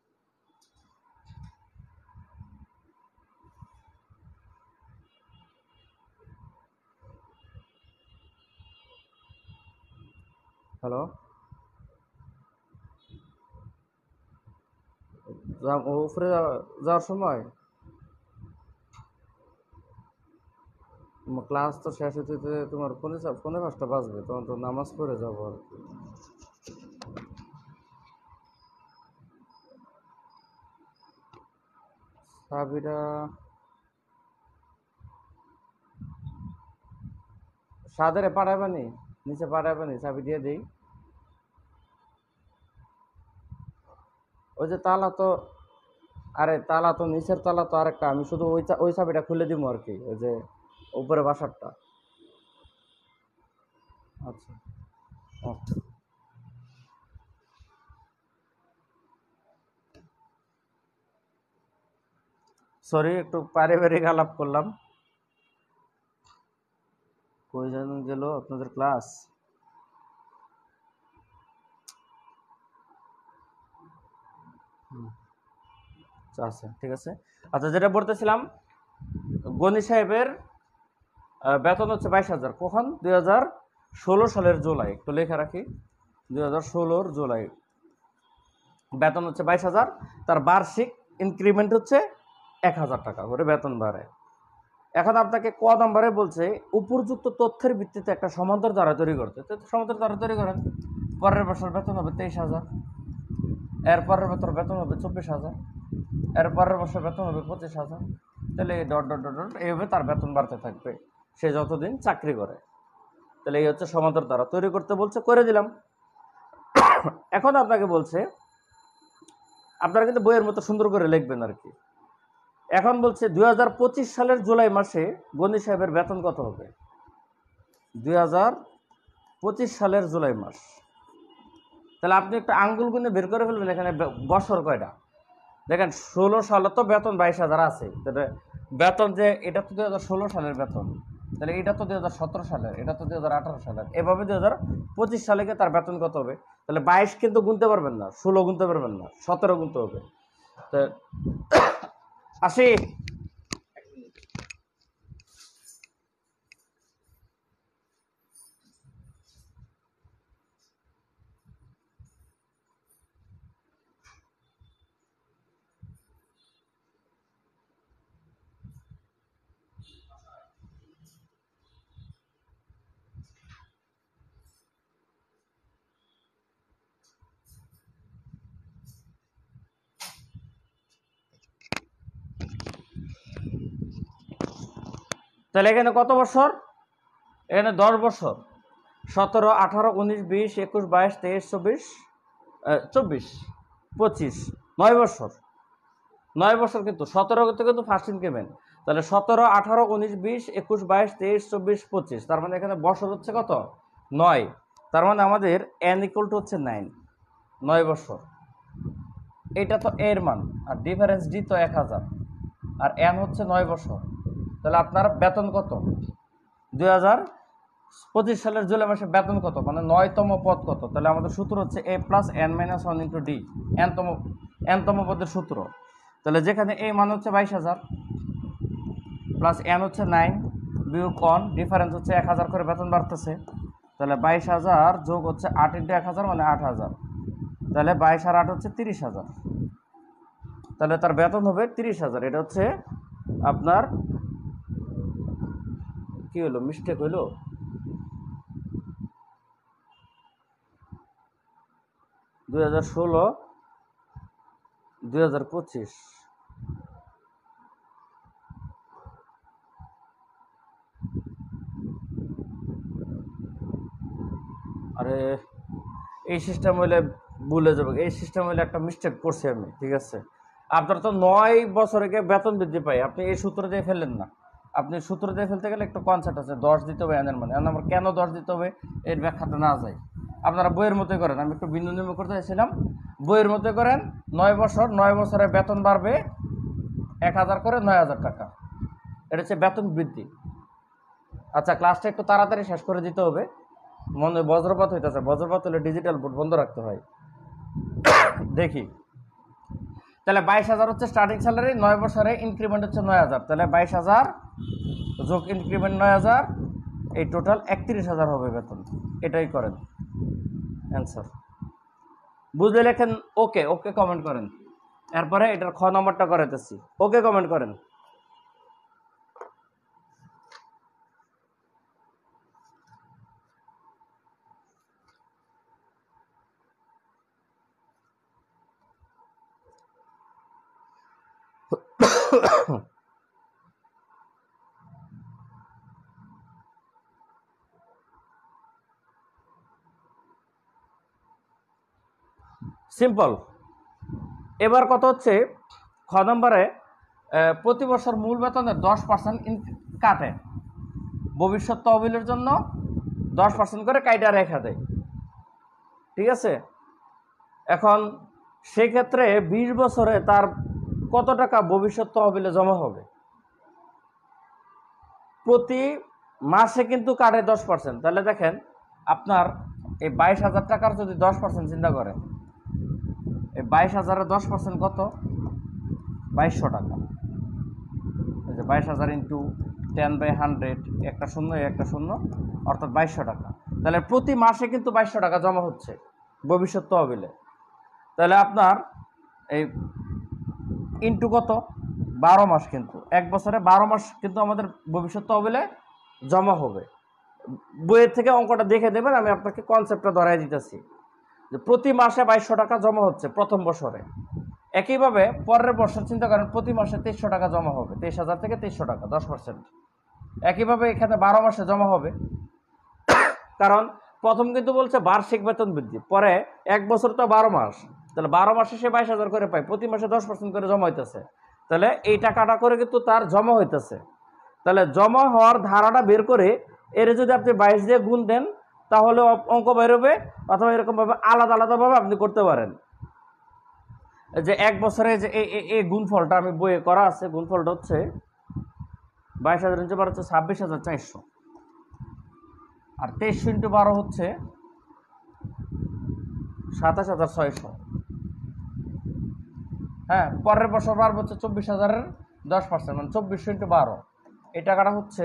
হ্যালো, উপরে যাওয়ার সময় ক্লাস তো শেষ হতে হতে তোমার ফোনে 5টা বাজবে, তখন তো নামাজ পড়ে যাবো আর কি। সাবিরা সাদেরে পাঠাবেনি, নিচে পাঠাবেনি, চাবি দিয়ে দিই। ওই যে তালা তো, আরে তালা তো নিচের তালা তো আরেকটা, আমি শুধু ওই চাবিটা খুলে দিব আর কি, ওই যে উপরে বাসারটা। আচ্ছা, আচ্ছা। সরি, একটু পারিবারিক আলাপ করলাম। কই যেন গেল আপনাদের ক্লাস? আচ্ছা, ঠিক আছে। আচ্ছা, যেটা বলতেছিলাম, গনি সাহেবের বেতন হচ্ছে 22,000। কখন? 2016 সালের জুলাই, একটু লেখা রাখি। 2016 জুলাই বেতন হচ্ছে 22,000। তার বার্ষিক ইনক্রিমেন্ট হচ্ছে 1,000 টাকা করে বেতন বাড়ে। এখন আপনাকে ক নম্বরে বলছে উপযুক্ত তথ্যের ভিত্তিতে একটা সমান্তর ধারা তৈরি করতে। তো সমান্তর ধারা তৈরি করেন। পরের বছর বেতন হবে 23,000, এর পরের বছর বেতন হবে 24,000, এর পরের বছর বেতন হবে 25,000। তাহলে এই ডট ডট ডট ডট এইভাবে তার বেতন বাড়তে থাকবে সে যতদিন চাকরি করে। তাহলে এই হচ্ছে সমান্তর ধারা তৈরি করতে বলছে, করে দিলাম। এখন আপনাকে বলছে আপনারা কিন্তু বইয়ের মতো সুন্দর করে লিখবেন আর কি। এখন বলছে 2025 সালের জুলাই মাসে গনি সাহেবের বেতন কত হবে? 2025 সালের জুলাই মাস। তাহলে আপনি একটু আঙ্গুল গুনে বের করে ফেলবেন এখানে বছর কয়টা। দেখেন 16 সালে তো বেতন 22,000 আছে, তাহলে বেতন যে এটা তো 2016 সালের বেতন, তাহলে এটা তো 2017 সালের, এটা তো 2018 সালের, এভাবে 2025 সালে তার বেতন কত হবে? তাহলে 22 কিন্তু গুনতে পারবেন না, 16 গুনতে পারবেন না, 17 গুনতে হবে। তো আসি। তাহলে এখানে কত বছর? এখানে 10 বছর। 17, 18, 19, 20, 21, 22, 23, 24, 24, 25, 9 বছর। 9 বছর কিন্তু 17 কিন্তু ফার্স্ট ইনক্রিমেন্ট। তাহলে 17, 18, 19, 20, 21, 22, 23, 24, 25, তার মানে এখানে বছর হচ্ছে কত? 9। তার মানে আমাদের n ইকুয়াল টু হচ্ছে 9, 9 বছর। এটা তো এর মান, আর ডিফারেন্স ডি তো 1000, আর n হচ্ছে 9 বছর। তাহলে আপনার বেতন কত? 2025 সালের জুলাই মাসে বেতন কত, মানে 9তম পদ কত? তাহলে আমাদের সূত্র হচ্ছে a plus n minus 1 into D, nতম পদের সূত্র। তাহলে যেখানে a মান হচ্ছে 22,000 প্লাস n হচ্ছে 9 বিয়োগ 1, ডিফারেন্স হচ্ছে 1000 করে বেতন বাড়তেছে। তাহলে 22,000 যোগ হচ্ছে 8 ইন্টু 1000 মানে 8000। তাহলে 22 আর 8 হচ্ছে 30,000। তাহলে তার বেতন হবে 30,000। এটা হচ্ছে আপনার কি হলো, মিস্টেক হইলো? দুই 2025। আরে এই সিস্টেম হইলে ভুলে যাবে, এই সিস্টেম হইলে একটা মিস্টেক করছি আমি, ঠিক আছে? আপনার তো 9 বছরে গিয়ে বেতন বৃদ্ধি পায়, আপনি এই সূত্র দিয়ে ফেললেন না। আপনি সূত্র দিয়ে ফেলতে গেলে একটা কনসেপ্ট আছে, 10 দিতে হবে এনের মানে। আমার কেন 10 দিতে হবে এর ব্যাখ্যাতে না যায়, আপনারা বইয়ের মতোই করেন। আমি একটু ভিন্ন নিয়ম করতে চাইছিলাম, বইয়ের মতো করেন। 9 বছর, 9 বছরে বেতন বাড়বে 1000 করে, 9,000 টাকা। এটা হচ্ছে বেতন বৃদ্ধি। আচ্ছা, ক্লাসটা একটু তাড়াতাড়ি শেষ করে দিতে হবে, মনে বজ্রপাত হইতেছে। বজ্রপাত হলে ডিজিটাল বোর্ড বন্ধ রাখতে হয়। দেখি, তাহলে 22,000 হচ্ছে স্টার্টিং স্যালারি, 9 বছরে ইনক্রিমেন্ট হচ্ছে 9,000। তাহলে 22,000 যোগ ইনক্রিমেন্ট 9,000, এই টোটাল 31,000 হবে বেতন। এটাই করেন অ্যান্সার। বুঝলে লেখেন ওকে, ওকে কমেন্ট করেন। এরপরে এটার খ নম্বরটা করাইতেছি, ওকে কমেন্ট করেন। সিম্পল। এবার কত হচ্ছে, খ নম্বরে প্রতি বছর মূল বেতনের 10% কাটে, ভবিষ্যৎ তহবিলের জন্য 10% করে কাইটা রেখা দেয়, ঠিক আছে? এখন সেক্ষেত্রে 20 বছরে তার কত টাকা ভবিষ্যৎ তহবিলে জমা হবে? প্রতি মাসে কিন্তু কাটে 10%। তাহলে দেখেন, আপনার এই 22,000 টাকার যদি 10% চিন্তা করেন, এই 22,000-এর 10% কত? 2200 টাকা। এই যে 22,000 ইন্টু 10/100, একটা শূন্য একটা শূন্য, অর্থাৎ 2200 টাকা। তাহলে প্রতি মাসে কিন্তু 2200 টাকা জমা হচ্ছে ভবিষ্যৎ তহবিলে। তাহলে আপনার এই ইন্টু কত? 12 মাস, কিন্তু এক বছরে 12 মাস কিন্তু আমাদের ভবিষ্যৎ তহবিলে জমা হবে। বইয়ের থেকে অঙ্কটা দেখে দেবেন, আমি আপনাকে কনসেপ্টটা ধরাই দিতেছি যে প্রতি মাসে 2200 টাকা জমা হচ্ছে প্রথম বছরে। একইভাবে পরের বছর চিন্তা করেন, প্রতি মাসে 2300 টাকা জমা হবে, 23,000 থেকে 2300 টাকা, 10%। একইভাবে এখানে 12 মাসে জমা হবে, কারণ প্রথম কিন্তু বলছে বার্ষিক বেতন বৃদ্ধি, পরে এক বছর তো 12 মাস। তাহলে 12 মাসে সে 22,000 করে পায়, প্রতি মাসে 10% করে জমা হইতেছে। তাহলে এই টাকাটা করে কিন্তু তার জমা হইতেছে। তাহলে জমা হওয়ার ধারাটা বের করে এর যদি আপনি 22 দিয়ে গুণ দেন, তাহলে অঙ্ক বেরোবে। অথবা এরকমভাবে আলাদা আলাদাভাবে আপনি করতে পারেন, যে এক বছরে যে এই গুণফলটা আমি বইয়ে করা আছে, গুণফলটা হচ্ছে 22,000 ইন্টু 12 হচ্ছে 26,400, আর 2300 ইন্টু 12 হচ্ছে 27,600। হ্যাঁ, পরের বছর বাড়বে হচ্ছে 24,000-এর 10%, মানে 2400 ইন্টু 12, এই টাকাটা হচ্ছে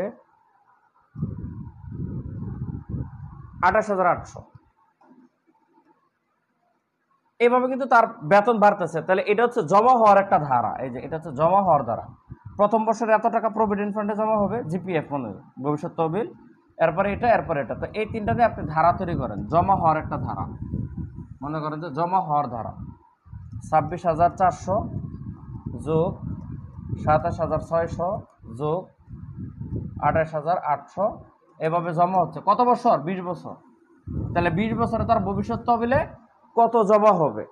28,800। এইভাবে কিন্তু তার বেতন বাড়তেছে। তাহলে এটা হচ্ছে জমা হওয়ার একটা ধারা। এই যে এটা হচ্ছে জমা হওয়ার ধারা। প্রথম বছরে এত টাকা প্রভিডেন্ট ফান্ডে জমা হবে, জিপিএফ মানে ভবিষ্যৎ তহবিল, এরপরে এটা, এরপরে এটা। তো এই তিনটা দিয়ে আপনি ধারা তৈরি করেন, জমা হওয়ার একটা ধারা। মনে করেন যে জমা হওয়ার ধারা 26,400 যোগ 27,600 যোগ 28,800 এভাবে জমা হচ্ছে। কত বছর? 20 বছর। তাহলে 20 বছরে তার ভবিষ্যৎ তহবিলে কত জমা হবে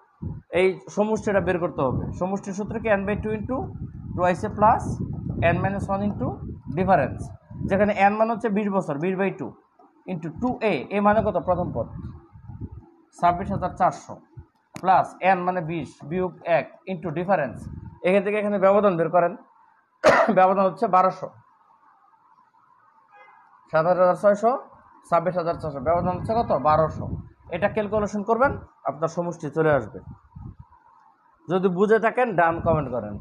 এই সমষ্টিটা বের করতে হবে। সমষ্টির সূত্র কি? n/2 into twice A plus n-1 into difference, যেখানে n মানে হচ্ছে 20 বছর, 20/2 ইন্টু 2a, এ মানে কত? প্রথম পদ 26,400 প্লাস n মানে 20 বিয়োগ 1 ইন্টু ডিফারেন্স, এখান থেকে এখানে ব্যবধান বের করেন। ব্যবধান হচ্ছে 1200, 27,600, 26,400, ব্যবধান হচ্ছে কত? 1200। এটা ক্যালকুলেশন করবেন, আপনার সমষ্টি চলে আসবে। যদি বুঝে থাকেন ডান কমেন্ট করেন।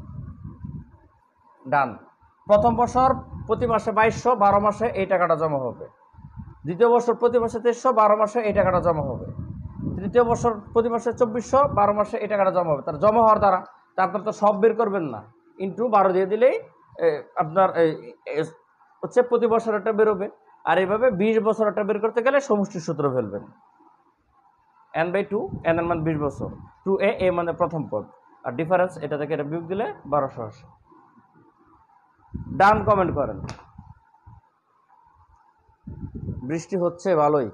ডান। প্রথম বছর প্রতি মাসে 2200, 12 মাসে এই টাকাটা জমা হবে। দ্বিতীয় বছর প্রতি মাসে 2300, 12 মাসে এই টাকাটা জমা হবে। তৃতীয় বছর প্রতি মাসে 2400, 12 মাসে এই টাকাটা জমা হবে। তার জমা হওয়ার দ্বারা তা আপনার তো সব বের করবেন না, ইন্টু 12 দিয়ে দিলেই আপনার হচ্ছে প্রতি বছর একটা বেরোবে। আর এইভাবে 20 বছর একটা বের করতে গেলে সমষ্টির সূত্র ফেলবেন। n/2, n এর মান 20 বছর, 2a, a মানে প্রথম পদ, আর ডিফারেন্স এটা থেকে এটা বিয়োগ দিলে 1200 আসে। ডান কমেন্ট করেন। বৃষ্টি হচ্ছে ভালোই।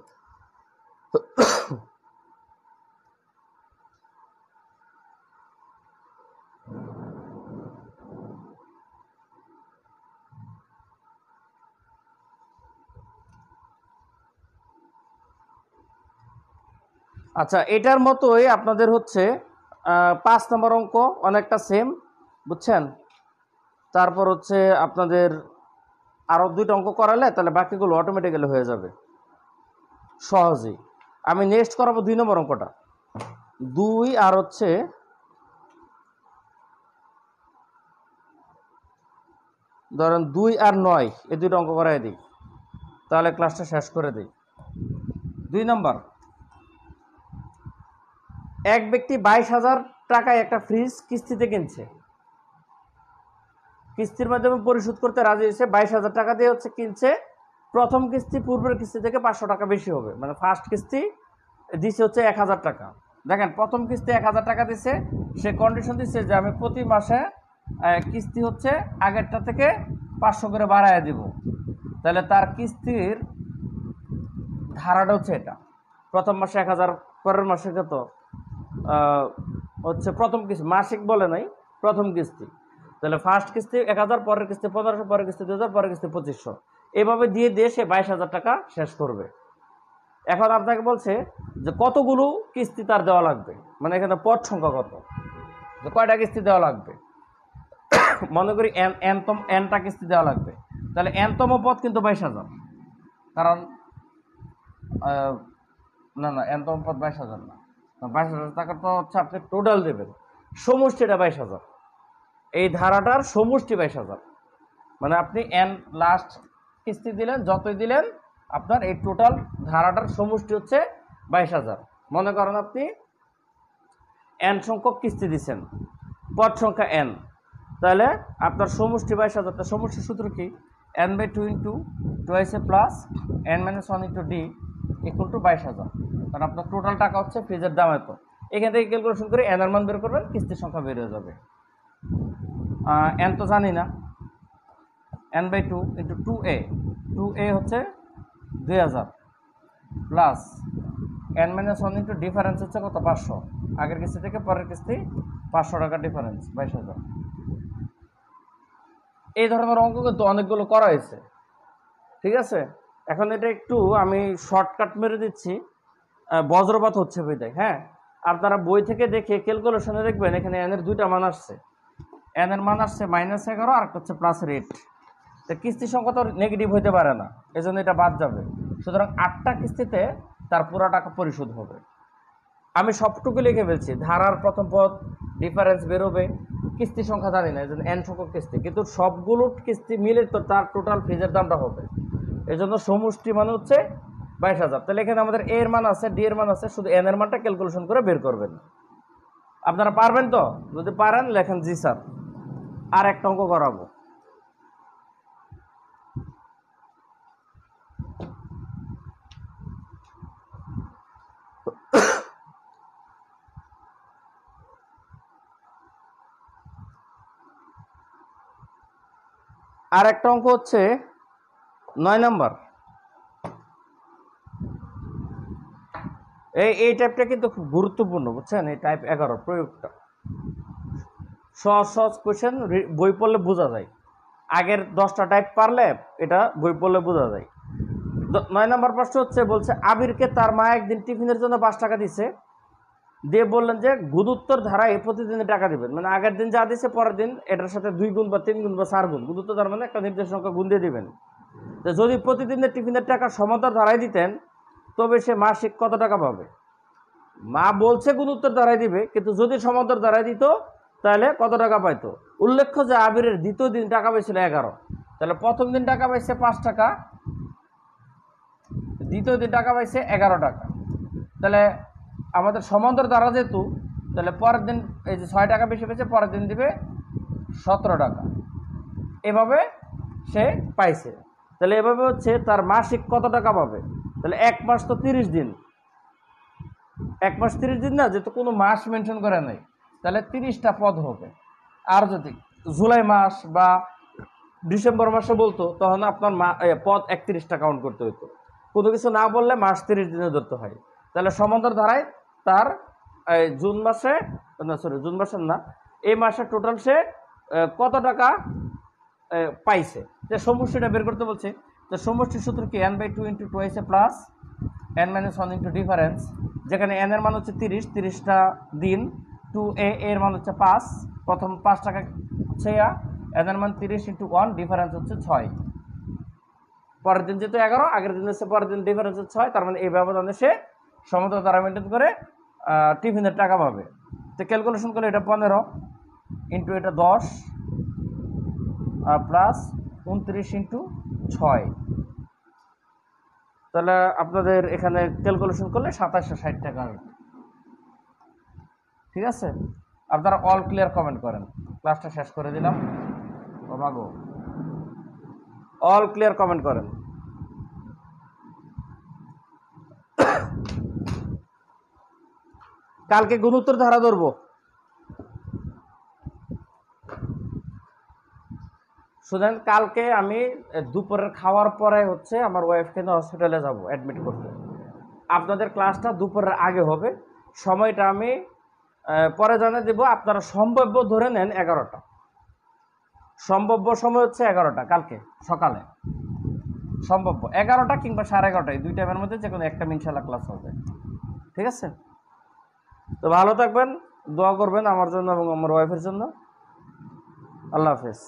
আচ্ছা, এটার মতোই আপনাদের হচ্ছে 5 নম্বর অঙ্ক অনেকটা সেম, বুঝছেন? তারপর হচ্ছে আপনাদের আরও 2টা অঙ্ক করালে তাহলে বাকিগুলো অটোমেটিক্যালি হয়ে যাবে সহজেই। আমি নেক্সট করাবো 2 নম্বর অঙ্কটা। 2 আর হচ্ছে ধরেন 2 আর 9, এই 2টা অঙ্ক করাই দিই, তাহলে ক্লাসটা শেষ করে দিই। 2 নম্বর, এক ব্যক্তি 22,000 টাকায় একটা ফ্রিজ কিস্তিতে কিনছে। কিস্তির মাধ্যমে পরিশোধ করতে রাজি হয়েছে, 22,000 টাকা দিয়ে হচ্ছে কিনছে। প্রথম কিস্তি পূর্বের কিস্তি থেকে 500 টাকা বেশি হবে, মানে ফার্স্ট কিস্তি দিছে হচ্ছে 1,000 টাকা। দেখেন, প্রথম কিস্তি 1,000 টাকা দিছে, সে কন্ডিশন দিচ্ছে যে আমি প্রতি মাসে কিস্তি হচ্ছে আগেরটা থেকে 500 করে বাড়ায় দিব। তাহলে তার কিস্তির ধারাটা হচ্ছে এটা, প্রথম মাসে 1,000, পরের মাসে কত হচ্ছে প্রথম কিস্তি, মাসিক বলে নাই, প্রথম কিস্তি। তাহলে ফার্স্ট কিস্তি 1,000, পরের কিস্তি 1,500, পরের কিস্তি 2,000, পরের কিস্তি 2,500, এভাবে দিয়ে দিয়ে সে 22,000 টাকা শেষ করবে। এখন আপনাকে বলছে যে কতগুলো কিস্তি তার দেওয়া লাগবে, মানে এখানে পদ সংখ্যা কত, যে কয়টা কিস্তি দেওয়া লাগবে। মনে করি এনটা কিস্তি দেওয়া লাগবে, তাহলে এনতম পদ কিন্তু 22,000, কারণ না এনতম পদ 22,000 না, 22,000 টাকা তো হচ্ছে আপনি টোটাল দেবেন, সমষ্টিটা 22,000, এই ধারাটার সমষ্টি 22,000, মানে আপনি এন লাস্ট কিস্তি দিলেন, যতই দিলেন আপনার এই টোটাল ধারাটার সমষ্টি হচ্ছে 22,000। মনে করেন আপনি এন সংখ্যক কিস্তি দিচ্ছেন, পদ সংখ্যা এন, তাহলে আপনার সমষ্টি 22,000। তার সমষ্টির সূত্র কি? n/2 into twice A plus n-1 into D equal two 22,000, কারণ আপনার টোটাল টাকা হচ্ছে ফ্রিজের দাম এত। এখান থেকে ক্যালকুলেশন করে এন এর মান বের করবেন, কিস্তির সংখ্যা বের হয়ে যাবে। এন তো জানি না, n/2 ইন্টু 2a হচ্ছে 2,000 প্লাস n-1 ইন্টু ডিফারেন্স হচ্ছে কত? 500, আগের কিস্তি থেকে পরের কিস্তি 500 টাকা ডিফারেন্স, 22,000। এই ধরনের অঙ্ক কিন্তু অনেকগুলো করা হয়েছে, ঠিক আছে? এখন এটা একটু আমি শর্টকাট মেরে দিচ্ছি, বজ্রপাত হচ্ছে বিদায়। হ্যাঁ, আপনারা বই থেকে দেখে ক্যালকুলেশনে দেখবেন এখানে এন এর 2টা মান আসছে, এন এর মান আসছে -11 আর একটা হচ্ছে +8। তো কিস্তি সংখ্যা তো নেগেটিভ হইতে পারে না, এজন্য এটা বাদ যাবে। সুতরাং 8টা কিস্তিতে তার পুরো টাকা পরিশোধ হবে। আমি সবটুকু লিখে ফেলছি, ধারার প্রথম পদ, ডিফারেন্স বেরোবে, কিস্তি সংখ্যা জানি না, এই জন্য এন সংখ্যক কিস্তি, কিন্তু সবগুলো কিস্তি মিলে তো তার টোটাল ফ্রিজের দামটা হবে। এই জন্য সমষ্টি মানে হচ্ছে 22,000। তাহলে এখানে আমাদের এর মান আছে, ডি এর মান আছে, শুধু এন এর মানটা ক্যালকুলেশন করে বের করবেন। আপনারা পারবেন তো? যদি পারেন লেখেন জি স্যার। আর একটা অঙ্ক করাবো। আর একটা অঙ্ক হচ্ছে 9 নাম্বার এই টাইপটা কিন্তু খুব গুরুত্বপূর্ণ, বুঝছেন? এই টাইপ 11 প্রয়োগটা সহজ সহজ কোয়েশ্চেন, বই পড়লে বোঝা যায়। আগের 10টা টাইপ পারলে এটা বই পড়লে বোঝা যায়। 9 নাম্বার প্রশ্ন হচ্ছে, বলছে আবিরকে তার মা একদিন টিফিনের জন্য 5 টাকা দিছে, দিয়ে বললেন যে গুরুত্তর ধারায় প্রতিদিন টাকা দিবেন, মানে আগের দিন যা দিছে পরের দিন এটার সাথে 2 গুণ বা 3 গুণ বা 4 গুণ, গুরুত্ব ধারা মানে একটা নির্দিষ্ট সংখ্যা গুণ দিয়ে দিবেন। তো যদি প্রতিদিনের টিফিনের টাকা সমান্তর ধারায় দিতেন তবে সে মাসিক কত টাকা পাবে? মা বলছে গুরুত্তর ধারায় দিবে, কিন্তু যদি সমান্তর ধারায় দিত তাহলে কত টাকা পাইতো? উল্লেখ্য যে আবিরের দ্বিতীয় দিন টাকা পাইছিল 11, তাহলে প্রথম দিন টাকা পাইছে 5 টাকা, দ্বিতীয় দিন টাকা পাইছে 11 টাকা। তাহলে আমাদের সমান্তর ধারা যেহেতু, তাহলে পরের দিন এই যে 6 টাকা বেশি পেয়েছে, পরের দিন দিবে 17 টাকা। এভাবে সে পাইছে। তাহলে এভাবে হচ্ছে তার মাসিক কত টাকা পাবে? তাহলে 1 মাস তো 30 দিন, 1 মাস 30 দিন না, যেহেতু কোনো মাস মেনশন করে নাই, তাহলে 30টা পদ হবে। আর যদি জুলাই মাস বা ডিসেম্বর মাসে বলতো তখন আপনার পদ 31টা কাউন্ট করতে হতো। কোনো কিছু না বললে মাস 30 দিনে ধরতে হয়। তাহলে সমান্তর ধারায় তার জুন মাসে জুন মাসের না, এই মাসে টোটাল সে কত টাকা পাইছে, যে সমষ্টিটা বের করতে বলছে। তো সমষ্টির সূত্র কি? n/2 × 2 plus n-1 into difference, যেখানে n এর মান হচ্ছে 30টা দিন, 2a এর মান হচ্ছে 5, প্রথম 5 টাকা হচ্ছে n এর মান 30 × 1, ডিফারেন্স হচ্ছে 6। পরের দিন যেহেতু 11, আগের দিন হচ্ছে পরের দিন, ডিফারেন্স হচ্ছে 6, তার মানে এই ব্যবধানে সে সমান্তর ধারা মেনটেন করে টিফিনের টাকা পাবে। তো ক্যালকুলেশন করলে এটা 15 ইন্টু এটা 10 প্লাস 29 ইন্টু 6, তাহলে আপনাদের এখানে ক্যালকুলেশন করলে 2760 টাকা হবে। ঠিক আছে, আপনারা অল ক্লিয়ার কমেন্ট করেন। ক্লাসটা শেষ করে দিলাম। বাবা গো, অল ক্লিয়ার কমেন্ট করেন। কালকে গুণোত্তর ধারা ধরবো। শুনেন, কালকে আমি দুপুরের খাওয়ার পরে হচ্ছে আমার ওয়াইফকে নিয়ে হসপিটালে যাব অ্যাডমিট করতে। আপনাদের ক্লাসটা দুপুরের আগে হবে, সময়টা আমি পরে জানিয়ে দেবো। আপনারা সম্ভাব্য ধরে নেন 11টা, সম্ভাব্য সময় হচ্ছে 11টা, কালকে সকালে সম্ভাব্য 11টা কিংবা 11:30, এই 2 টাইমের মধ্যে যে কোনো একটা ইনশাআল্লাহ ক্লাস হবে। ঠিক আছে, তো ভালো থাকবেন, দোয়া করবেন আমার জন্য এবং আমার ওয়াইফের জন্য। আল্লাহ হাফেজ।